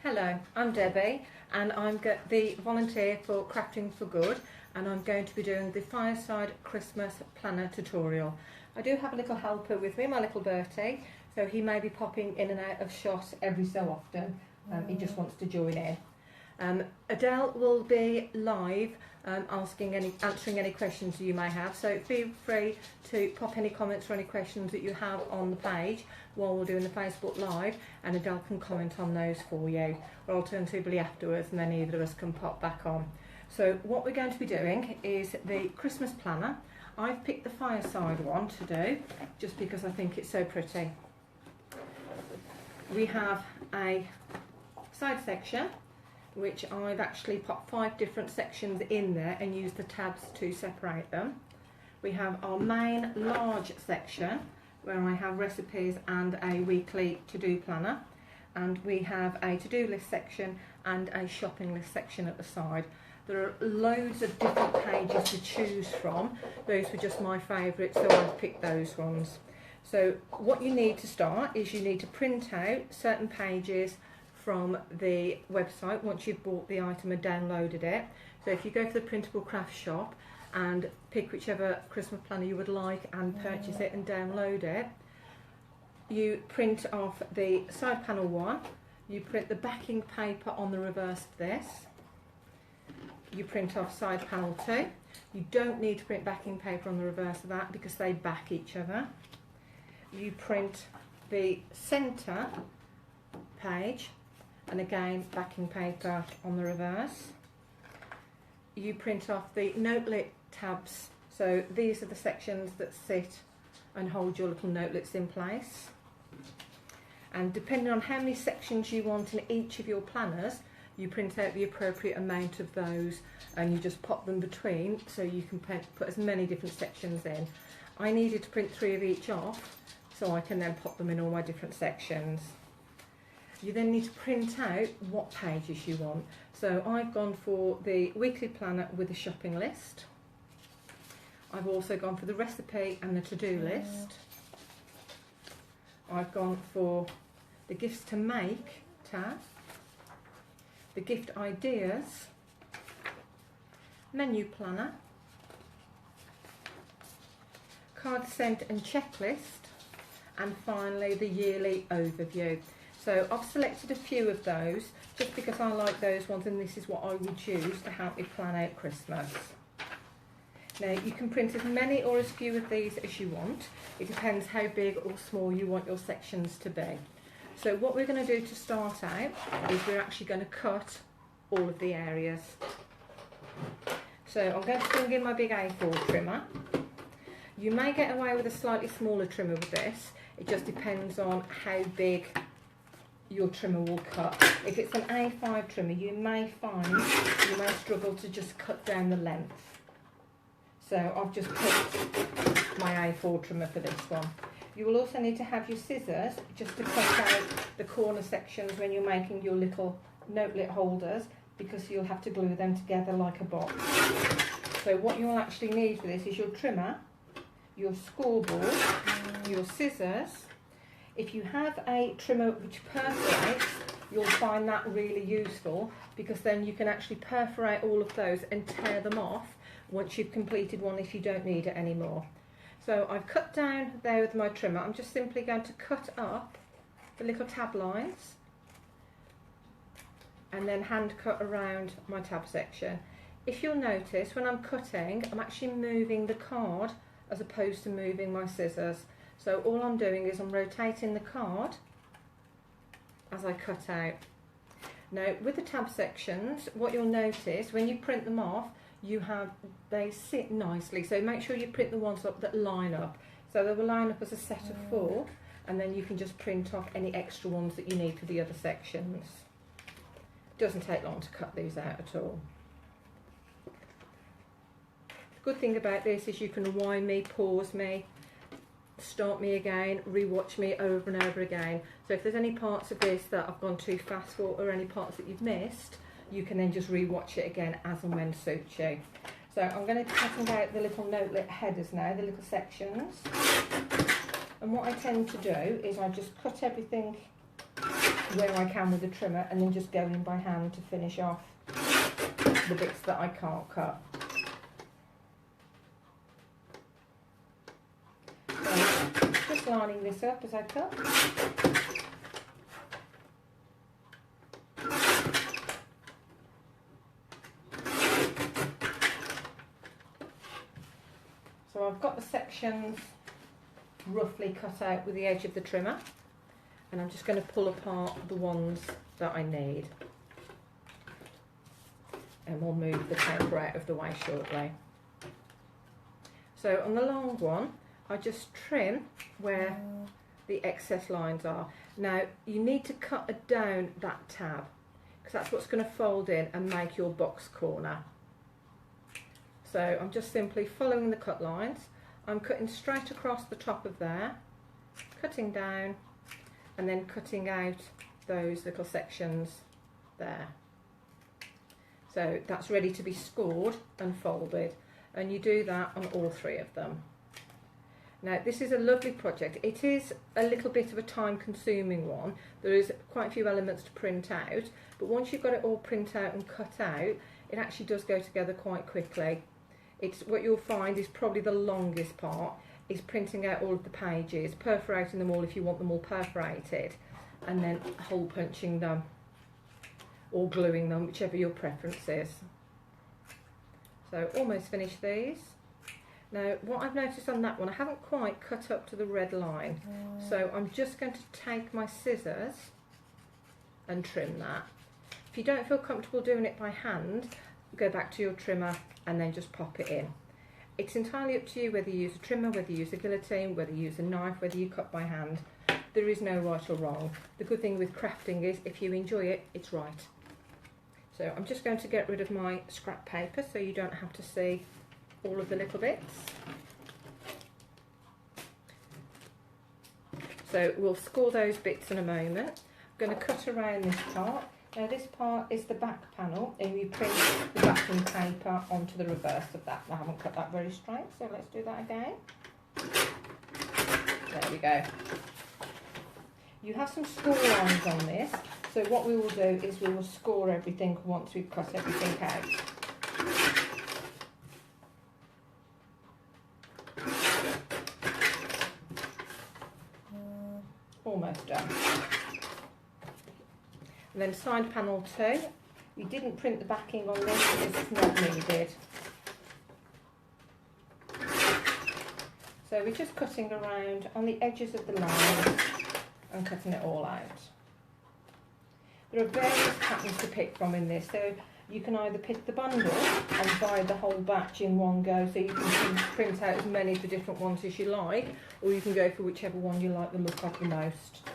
Hello, I'm Debbie and I'm the volunteer for Crafting4Good, and I'm going to be doing the Fireside Christmas Planner tutorial. I do have a little helper with me, my little Bertie, so he may be popping in and out of shot every so often. He just wants to join in. Adele will be live answering any questions you may have, so feel free to pop any comments or any questions that you have on the page while we're doing the Facebook Live, and Adele can comment on those for you, or alternatively afterwards, and then either of us can pop back on. So what we're going to be doing is the Christmas planner. I've picked the fireside one to do just because I think it's so pretty. We have a side section which I've actually put 5 different sections in there and used the tabs to separate them. We have our main large section where I have recipes and a weekly to-do planner, and we have a to-do list section and a shopping list section at the side. There are loads of different pages to choose from. Those were just my favourites, so I've picked those ones. So what you need to start is you need to print out certain pages from the website once you've bought the item and downloaded it. So if you go to the Printable craft shop and pick whichever Christmas planner you would like and purchase it and download it, you print off the side panel one, you print the backing paper on the reverse of this, you print off side panel 2. You don't need to print backing paper on the reverse of that because they back each other. You print the centre page, and again backing paper on the reverse. You print off the notelet tabs, so these are the sections that sit and hold your little notelets in place, and depending on how many sections you want in each of your planners, you print out the appropriate amount of those and you just pop them between so you can put as many different sections in. I needed to print 3 of each off so I can then pop them in all my different sections. You then need to print out what pages you want. So I've gone for the weekly planner with a shopping list. I've also gone for the recipe and the to-do list. I've gone for the gifts to make tab, the gift ideas, menu planner, card sent and checklist, and finally the yearly overview. So I've selected a few of those just because I like those ones, and this is what I would choose to help me plan out Christmas. Now you can print as many or as few of these as you want. It depends how big or small you want your sections to be. So what we're going to do to start out is we're actually going to cut all of the areas. So I'm going to bring in my big A4 trimmer. You may get away with a slightly smaller trimmer with this. It just depends on how big your trimmer will cut. If it's an A5 trimmer, you may find you may struggle to just cut down the length. So I've just picked my A4 trimmer for this one. You will also need to have your scissors just to cut out the corner sections when you're making your little notelet holders, because you'll have to glue them together like a box. So what you'll actually need for this is your trimmer, your scoreboard, your scissors. If you have a trimmer which perforates, you'll find that really useful, because then you can actually perforate all of those and tear them off once you've completed one if you don't need it anymore. So I've cut down there with my trimmer. I'm just simply going to cut up the little tab lines and then hand cut around my tab section. If you'll notice, when I'm cutting, I'm actually moving the card as opposed to moving my scissors. So all I'm doing is I'm rotating the card as I cut out. Now with the tab sections, what you'll notice when you print them off, they sit nicely. So make sure you print the ones up that line up. So they will line up as a set of 4, and then you can just print off any extra ones that you need for the other sections. It doesn't take long to cut these out at all. The good thing about this is you can rewind me, pause me, start me again, rewatch me over and over again. So if there's any parts of this that I've gone too fast for, or any parts that you've missed, you can then just rewatch it again as and when suits you. So I'm going to cut out the little notelet headers now, the little sections. And what I tend to do is I just cut everything where I can with the trimmer, and then just go in by hand to finish off the bits that I can't cut. So just lining this up as I cut. So I've got the sections roughly cut out with the edge of the trimmer, and I'm just going to pull apart the ones that I need, and we'll move the paper out of the way shortly. So on the long one, I just trim where the excess lines are. Now you need to cut down that tab, because that's what's going to fold in and make your box corner. So I'm just simply following the cut lines. I'm cutting straight across the top of there, cutting down, and then cutting out those little sections there. So that's ready to be scored and folded, and you do that on all three of them. Now this is a lovely project. It is a little bit of a time consuming one. There is quite a few elements to print out, but once you've got it all print out and cut out, it actually does go together quite quickly. It's what you'll find is probably the longest part is printing out all of the pages, perforating them all if you want them all perforated, and then hole punching them or gluing them, whichever your preference is. So almost finished these. Now what I've noticed on that one, I haven't quite cut up to the red line, so I'm just going to take my scissors and trim that. If you don't feel comfortable doing it by hand, go back to your trimmer and then just pop it in. It's entirely up to you whether you use a trimmer, whether you use a guillotine, whether you use a knife, whether you cut by hand. There is no right or wrong. The good thing with crafting is if you enjoy it, it's right. So I'm just going to get rid of my scrap paper so you don't have to see all of the little bits. So we'll score those bits in a moment. I'm going to cut around this part. Now this part is the back panel, and you print the backing paper onto the reverse of that. I haven't cut that very straight, so let's do that again. There we go. You have some score lines on this, so what we will do is we will score everything once we've cut everything out. Almost done. And then side panel 2, we didn't print the backing on this because it's not needed. So we're just cutting around on the edges of the lines and cutting it all out. There are various patterns to pick from in this, so you can either pick the bundle and buy the whole batch in one go, so you can print out as many of the different ones as you like, or you can go for whichever one you like the look of the most.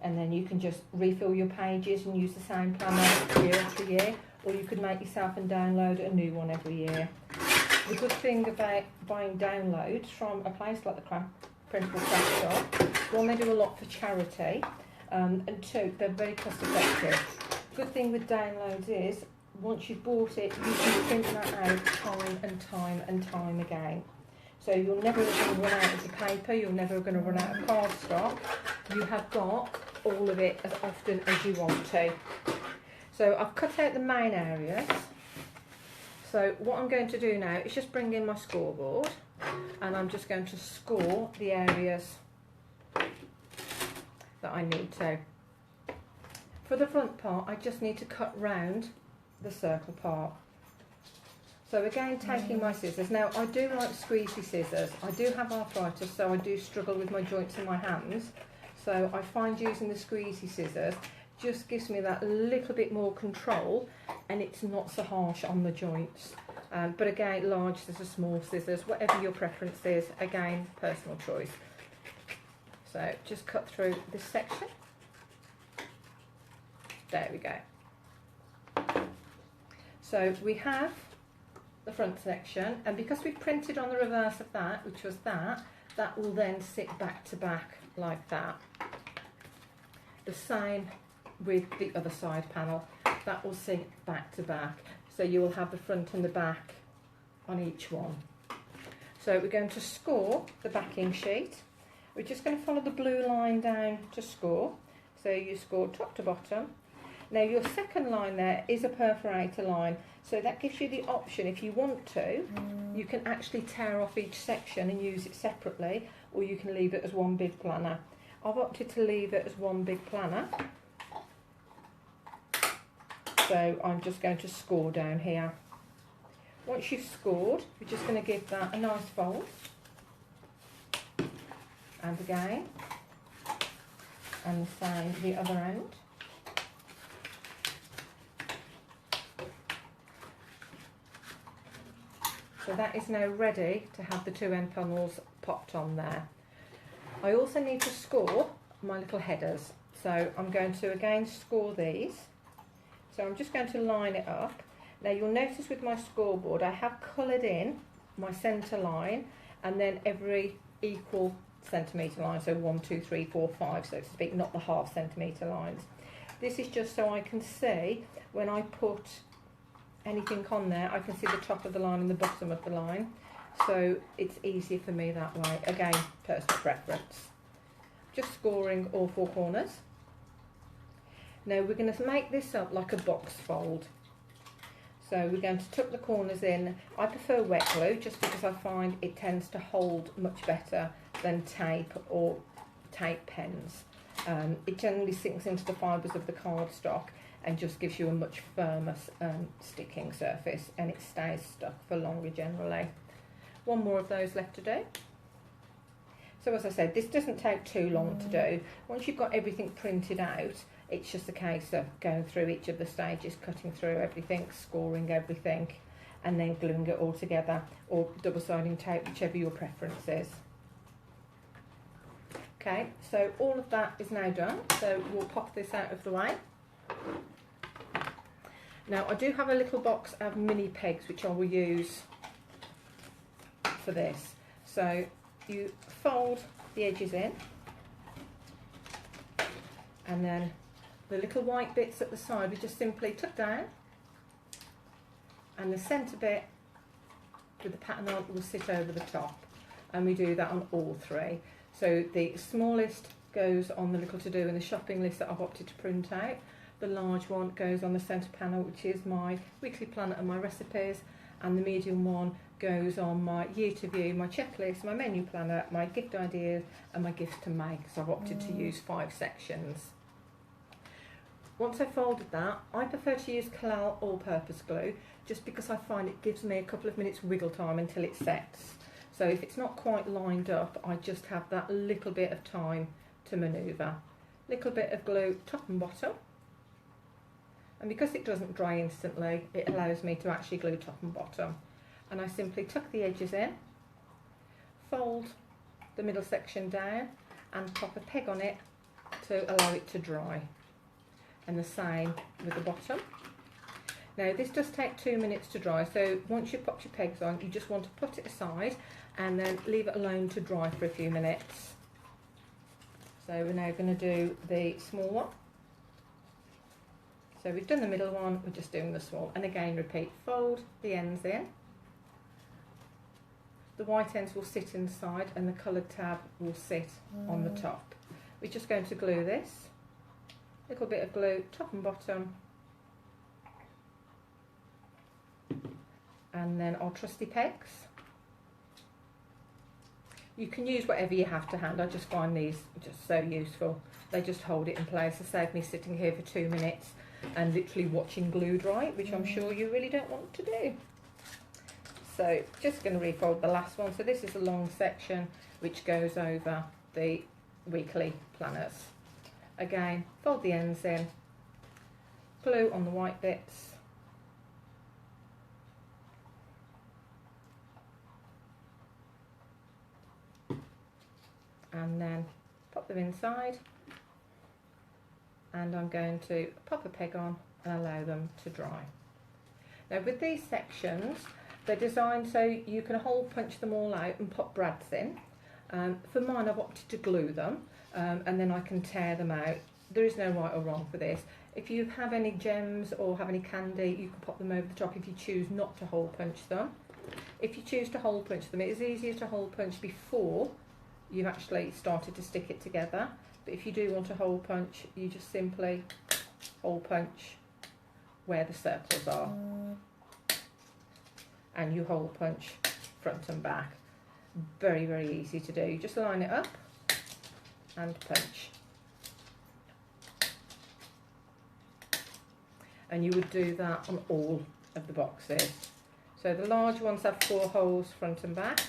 And then you can just refill your pages and use the same planner year after year, or you could make yourself and download a new one every year. The good thing about buying downloads from a place like the Printable Craft Shop, one, they do a lot for charity, and two, they're very cost effective. Good thing with downloads is once you've bought it, you can print that out time and time and time again. So you're never going to run out of the paper, you're never going to run out of cardstock. You have got all of it as often as you want to. So I've cut out the main areas. So what I'm going to do now is just bring in my scoreboard, and I'm just going to score the areas that I need to. For the front part, I just need to cut round the circle part. So again, taking my scissors. Now I do like squeezy scissors. I do have arthritis, so I do struggle with my joints in my hands. So I find using the squeezy scissors just gives me that little bit more control, and it's not so harsh on the joints. But again, large scissors, small scissors, whatever your preference is, again, personal choice. So just cut through this section. There we go. So we have the front section, and because we've printed on the reverse of that, which was that will then sit back to back like that. The same with the other side panel, that will sit back to back. So you will have the front and the back on each one. So we're going to score the backing sheet. We're just going to follow the blue line down to score. So you scored top to bottom. Now your second line there is a perforator line, so that gives you the option, if you want to, you can actually tear off each section and use it separately, or you can leave it as one big planner. I've opted to leave it as one big planner. So I'm just going to score down here. Once you've scored, you're just going to give that a nice fold. And again. And the same the other end. So that is now ready to have the two end panels popped on there. I also need to score my little headers. So I'm going to again score these. So I'm just going to line it up. Now you'll notice with my scoreboard I have coloured in my centre line and then every equal centimetre line, so 1, 2, 3, 4, 5, so to speak, not the half centimetre lines. This is just so I can see when I put anything on there, I can see the top of the line and the bottom of the line, so it's easier for me that way. Again, personal preference. Just scoring all four corners. Now we're going to make this up like a box fold. So we're going to tuck the corners in. I prefer wet glue just because I find it tends to hold much better than tape or tape pens. It generally sinks into the fibres of the cardstock and just gives you a much firmer sticking surface, and it stays stuck for longer generally. One more of those left to do. So as I said, this doesn't take too long to do. Once you've got everything printed out, it's just a case of going through each of the stages, cutting through everything, scoring everything, and then gluing it all together, or double-siding tape, whichever your preference is. Okay, so all of that is now done, so we'll pop this out of the way. Now I do have a little box of mini pegs which I will use for this. So you fold the edges in, and then the little white bits at the side we just simply tuck down, and the centre bit with the pattern on will sit over the top, and we do that on all three. So the smallest goes on the little to-do in the shopping list that I've opted to print out. The large one goes on the centre panel, which is my weekly planner and my recipes, and the medium one goes on my year to view, my checklist, my menu planner, my gift ideas, and my gifts to make. So I've opted to use 5 sections. Once I've folded that, I prefer to use Collal all-purpose glue just because I find it gives me a couple of minutes wiggle time until it sets. So if it's not quite lined up, I just have that little bit of time to manoeuvre. Little bit of glue top and bottom. And because it doesn't dry instantly, it allows me to actually glue top and bottom. And I simply tuck the edges in, fold the middle section down, and pop a peg on it to allow it to dry. And the same with the bottom. Now this does take 2 minutes to dry, so once you've popped your pegs on, you just want to put it aside and then leave it alone to dry for a few minutes. So we're now going to do the small one. So we've done the middle one, we're just doing the small, and again repeat, fold the ends in. The white ends will sit inside and the coloured tab will sit on the top. We're just going to glue this, little bit of glue top and bottom, and then our trusty pegs. You can use whatever you have to hand. I just find these just so useful. They just hold it in place. They save me sitting here for 2 minutes and literally watching glue dry, which I'm sure you really don't want to do. So just going to refold the last one. So this is a long section which goes over the weekly planners. Again, fold the ends in, glue on the white bits, and then pop them inside, and I'm going to pop a peg on and allow them to dry. Now with these sections, they're designed so you can hole punch them all out and pop brads in. For mine I've opted to glue them, and then I can tear them out. There is no right or wrong for this. If you have any gems or have any candy, you can pop them over the top if you choose not to hole punch them. If you choose to hole punch them, it is easier to hole punch before you've actually started to stick it together. But if you do want a hole punch, you just simply hole punch where the circles are, and you hole punch front and back. Very, very easy to do. You just line it up and punch. And you would do that on all of the boxes. So the large ones have 4 holes front and back,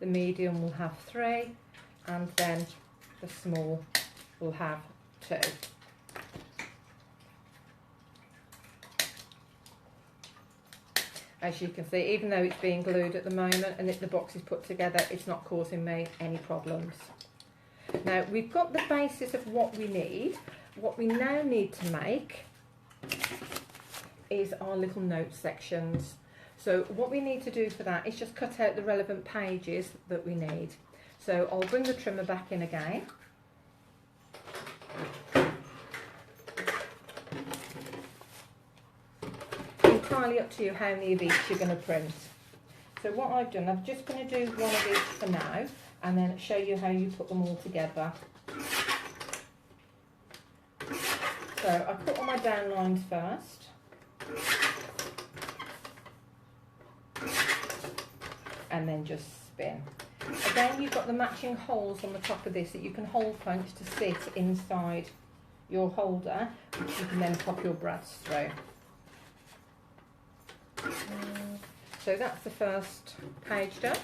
the medium will have 3, and then the small will have 2. As you can see, even though it's being glued at the moment and the box is put together, it's not causing me any problems. Now we've got the basis of what we need. What we now need to make is our little note sections. So what we need to do for that is just cut out the relevant pages that we need. So I'll bring the trimmer back in again. Entirely up to you how many of each you're going to print. So what I've done, I'm just going to do one of each for now, and then show you how you put them all together. So I put on my down lines first. And then just spin. Again, you've got the matching holes on the top of this that you can hole punch to sit inside your holder, which you can then pop your brads through. So that's the first page done.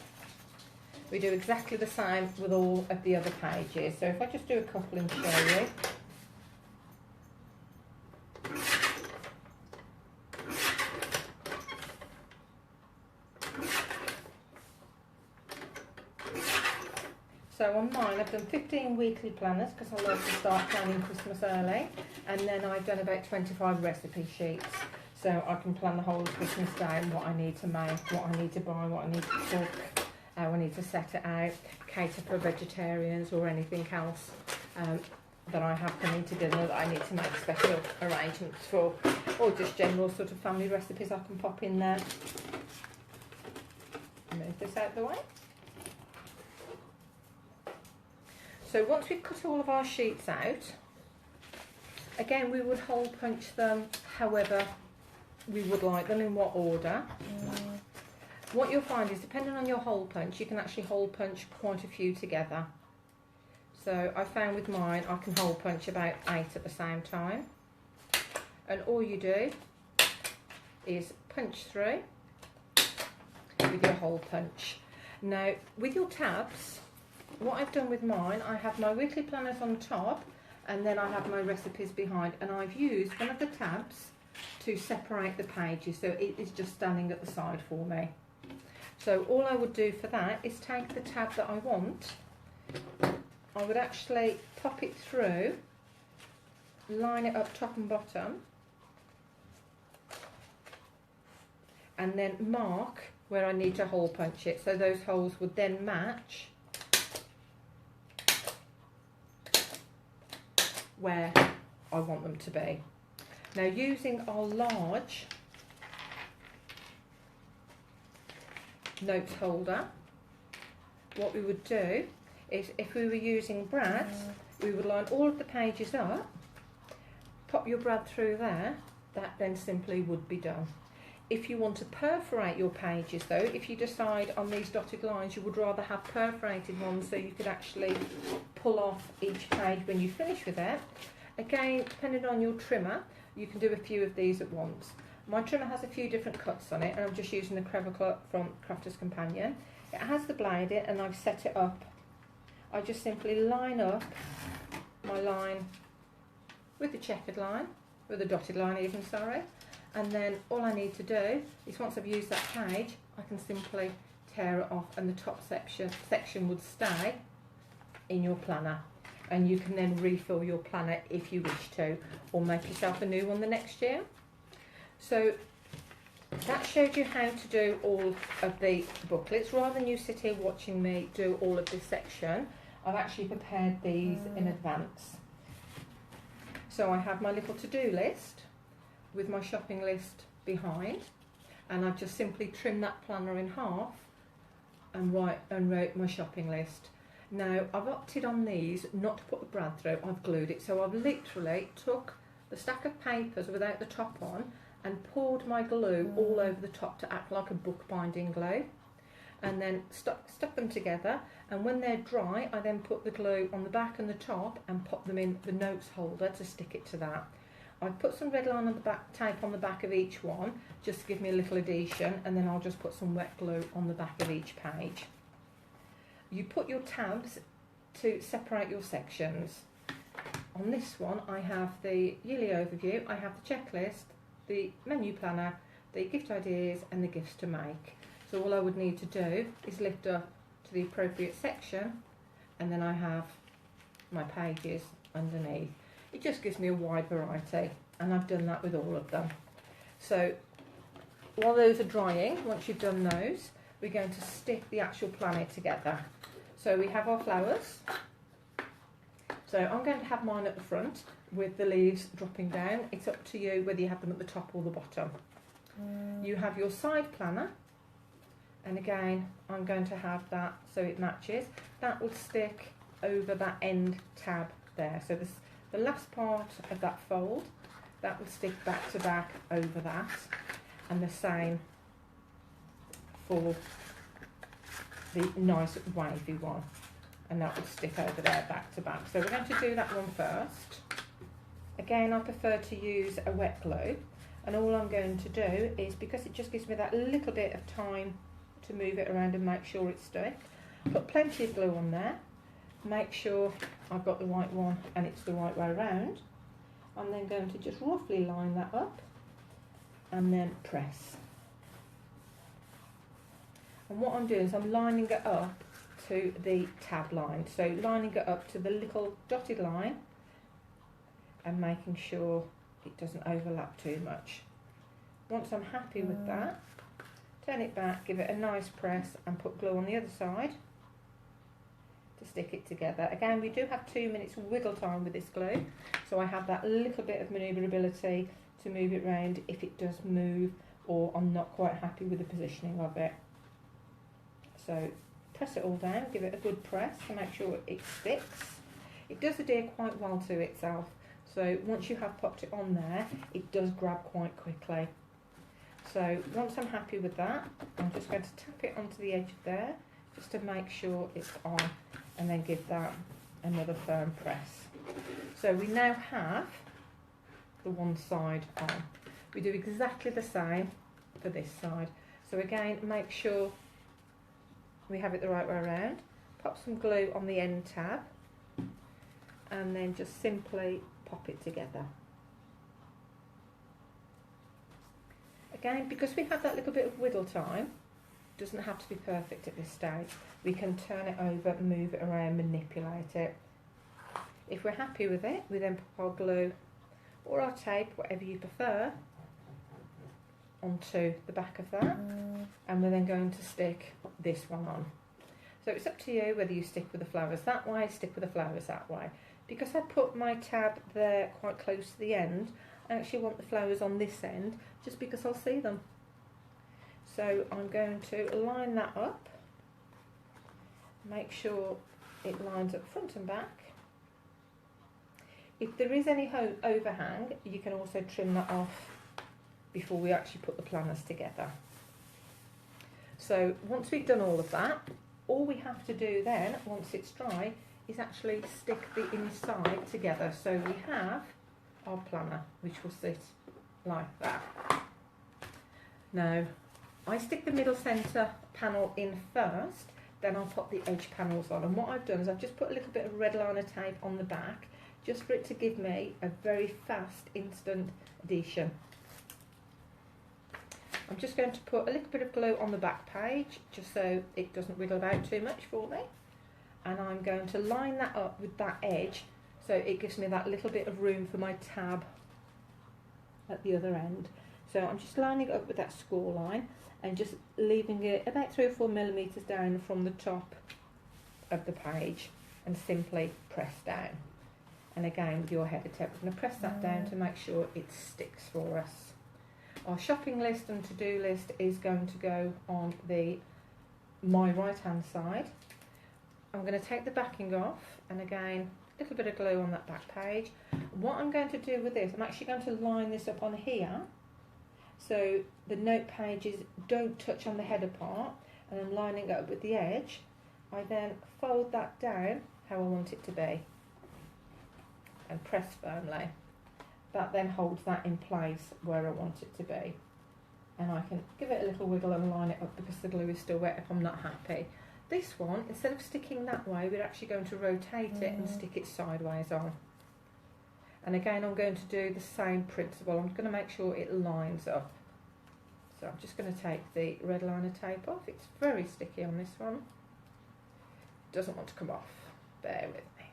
We do exactly the same with all of the other pages. So if I just do a couple and show you. So on mine, I've done 15 weekly planners because I love to start planning Christmas early, and then I've done about 25 recipe sheets. So I can plan the whole of Christmas Day and what I need to make, what I need to buy, what I need to cook, how I need to set it out, cater for vegetarians or anything else that I have coming to dinner that I need to make special arrangements for, or just general sort of family recipes I can pop in there. Move this out of the way. So once we've cut all of our sheets out, again we would hole punch them however we would like them, in what order. What you'll find is, depending on your hole punch, you can actually hole punch quite a few together. So I found with mine I can hole punch about 8 at the same time. And all you do is punch through with your hole punch. Now with your tabs, what I've done with mine, I have my weekly planners on top and then I have my recipes behind, and I've used one of the tabs to separate the pages, so it is just standing at the side for me. So all I would do for that is take the tab that I want, I would actually pop it through, line it up top and bottom, and then mark where I need to hole punch it, so those holes would then match where I want them to be. Now using our large notes holder, what we would do is, if we were using brads, we would line all of the pages up, pop your brad through there, that then simply would be done. If you want to perforate your pages though, if you decide on these dotted lines you would rather have perforated ones so you could actually pull off each page when you finish with it, again, depending on your trimmer, you can do a few of these at once. My trimmer has a few different cuts on it, and I'm just using the Clever Cut from Crafter's Companion. It has the blade in, and I've set it up. I just simply line up my line with the checkered line, with the dotted line even, sorry. And then all I need to do is, once I've used that page, I can simply tear it off, and the top section would stay in your planner. And you can then refill your planner if you wish to, or make yourself a new one the next year. So that showed you how to do all of the booklets. Rather than you sit here watching me do all of this section, I've actually prepared these in advance. So I have my little to-do list with my shopping list behind, and I've just simply trimmed that planner in half and wrote my shopping list. Now, I've opted on these not to put the brad through, I've glued it. So I've literally took the stack of papers without the top on and poured my glue all over the top to act like a bookbinding glue. And then stuck them together, and when they're dry, I then put the glue on the back and the top and pop them in the notes holder to stick it to that. I've put some red line on the back, tape on the back of each one, just to give me a little adhesion, and then I'll just put some wet glue on the back of each page. You put your tabs to separate your sections. On this one, I have the yearly overview, I have the checklist, the menu planner, the gift ideas, and the gifts to make. So all I would need to do is lift up to the appropriate section, and then I have my pages underneath. It just gives me a wide variety, and I've done that with all of them. So while those are drying, once you've done those, we're going to stick the actual planner together. So we have our flowers. So I'm going to have mine at the front with the leaves dropping down. It's up to you whether you have them at the top or the bottom. You have your side planner. And again, I'm going to have that so it matches. That will stick over that end tab there. So this, the last part of that fold, that will stick back to back over that. And the same for the nice wavy one. And that will stick over there back to back. So we're going to do that one first. Again, I prefer to use a wet glue. And all I'm going to do is, because it just gives me that little bit of time to move it around and make sure it's stuck, put plenty of glue on there, make sure I've got the right one and it's the right way around. I'm then going to just roughly line that up and then press. And what I'm doing is I'm lining it up to the tab line, so lining it up to the little dotted line and making sure it doesn't overlap too much. Once I'm happy with that, turn it back, give it a nice press and put glue on the other side to stick it together. Again, we do have 2 minutes wiggle time with this glue, so I have that little bit of manoeuvrability to move it round if it does move or I'm not quite happy with the positioning of it. So press it all down, give it a good press to make sure it sticks. It does adhere quite well to itself, so once you have popped it on there, it does grab quite quickly. So once I'm happy with that, I'm just going to tap it onto the edge of there, just to make sure it's on, and then give that another firm press. So we now have the one side on. We do exactly the same for this side. So again, make sure we have it the right way around. Pop some glue on the end tab, and then just simply pop it together. Again, because we have that little bit of wiggle time, it doesn't have to be perfect at this stage. We can turn it over, move it around, manipulate it. If we're happy with it, we then put our glue or our tape, whatever you prefer, onto the back of that, and we're then going to stick this one on. So it's up to you whether you stick with the flowers that way, stick with the flowers that way. Because I put my tab there quite close to the end, I actually want the flowers on this end, just because I'll see them. So I'm going to line that up, make sure it lines up front and back. If there is any overhang, you can also trim that off before we actually put the planners together. So once we've done all of that, all we have to do then, once it's dry, is actually stick the inside together. So we have our planner, which will sit like that. Now, I stick the middle centre panel in first, then I'll pop the edge panels on. And what I've done is I've just put a little bit of red liner tape on the back, just for it to give me a very fast, instant adhesion. I'm just going to put a little bit of glue on the back page, just so it doesn't wiggle about too much for me. And I'm going to line that up with that edge, so it gives me that little bit of room for my tab at the other end. So I'm just lining it up with that score line and just leaving it about 3 or 4 millimeters down from the top of the page, and simply press down. And again, with your header tape, we're going to press that down to make sure it sticks for us. Our shopping list and to-do list is going to go on my right hand side. I'm going to take the backing off, and again, a little bit of glue on that back page. What I'm going to do with this, I'm actually going to line this up on here so the note pages don't touch on the header part, and I'm lining it up with the edge. I then fold that down how I want it to be and press firmly. That then holds that in place where I want it to be. And I can give it a little wiggle and line it up because the glue is still wet if I'm not happy. This one, instead of sticking that way, we're actually going to rotate it and stick it sideways on. And again, I'm going to do the same principle. I'm going to make sure it lines up. So I'm just going to take the red liner tape off. It's very sticky on this one. Doesn't want to come off. Bear with me.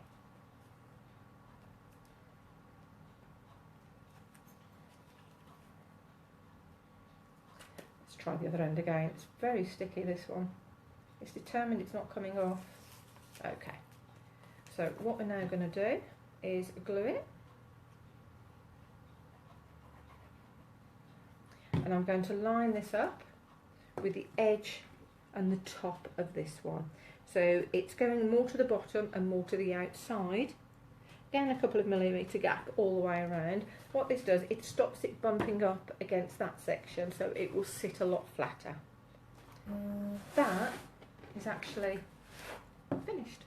Let's try the other end again. It's very sticky, this one. It's determined it's not coming off. Okay. So what we're now going to do is glue it. And I'm going to line this up with the edge and the top of this one. So it's going more to the bottom and more to the outside. Again, a couple of millimetre gap all the way around. What this does, it stops it bumping up against that section, so it will sit a lot flatter. That is actually finished.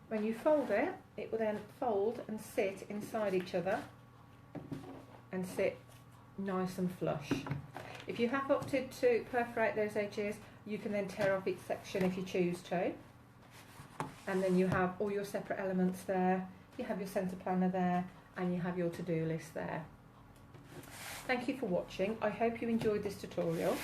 When you fold it, it will then fold and sit inside each other and sit nice and flush. If you have opted to perforate those edges, you can then tear off each section if you choose to, and then you have all your separate elements there, you have your centre planner there, and you have your to-do list there. Thank you for watching. I hope you enjoyed this tutorial.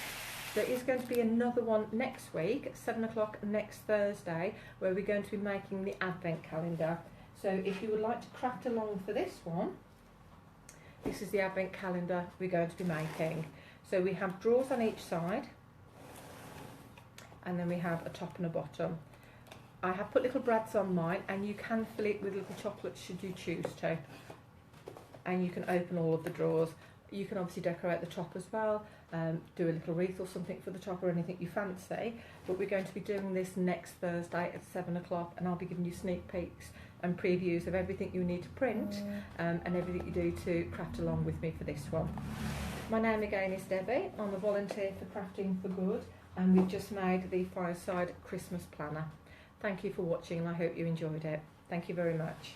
There is going to be another one next week at 7 o'clock next Thursday, where we're going to be making the advent calendar. So if you would like to craft along for this one, this is the advent calendar we're going to be making. So we have drawers on each side, and then we have a top and a bottom. I have put little brads on mine, and you can fill it with little chocolates should you choose to. And you can open all of the drawers. You can obviously decorate the top as well, do a little wreath or something for the top or anything you fancy. But we're going to be doing this next Thursday at 7 o'clock, and I'll be giving you sneak peeks and previews of everything you need to print and everything you do to craft along with me for this one. My name again is Debbie. I'm a volunteer for Crafting for Good, and we've just made the Fireside Christmas planner. Thank you for watching, and I hope you enjoyed it. Thank you very much.